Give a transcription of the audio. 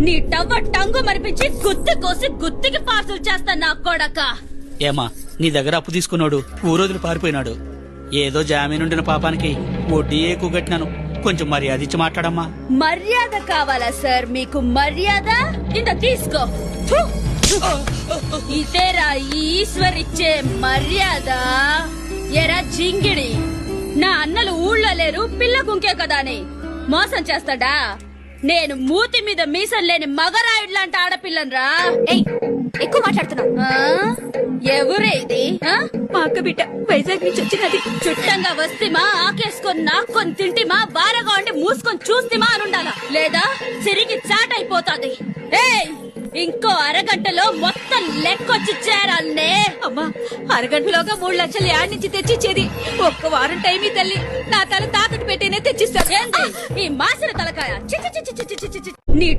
నీ టవ్వ టంగు మరిపించి గుత్తి కోసి గుత్తికి పార్సల్ చేస్తా నా కొడక. ఏమా నీ దగ్గర అప్పు తీసుకున్నాడు ఊరోజులు పారిపోయినాడు. ఏదో జామీనుండిన పాపానికి వడ్డీ ఎక్కువ కట్టినాను. కొంచెం మర్యాద ఇచ్చి మాట్లాడమ్మా. మర్యాద కావాలా సార్ మీకు? మర్యాద ఇంత తీసుకో. ఫు! ఇదేరా ఈశ్వర్ ఇచ్చే మర్యాద. ఎరా జింగిడి, నా అన్నలు ఊళ్ళో లేరు, పిల్ల గుంకే కదా అని మోసం చేస్తాడా? నేను మూతి మీద మీసం లేని మగరాయుడు లాంటి ఆడపిల్లనరా. ఎక్కువ మాట్లాడుతున్నావు. ఎవరే ఇది? మా అక్క బిడ్డ వైజాగ్ నుంచి వచ్చినది. చుట్టంగా వస్తేమా ఆకేసుకొని నాక్కొని తింటిమా బారగా ఉండి మూసుకొని చూస్తేమా అని ఉండాలా, లేదా సిరికి చాట్ అయిపోతాది. ఏయ్, ఇంకో అరగంటలో మొత్తం లెక్కొచ్చి చేరాలనే. అమ్మా, అరగంటలోగా 3 లక్షలు యాడ్ నుంచి తెచ్చిచ్చేది. ఒక్క వారం టైం ఈ తల్లి. నా తల తాకట్టు పెట్టేనే తెచ్చిస్తాను. ఏంది ఈ మాసిన తలకాయ? చి చి చి చి చి చి చి. నీ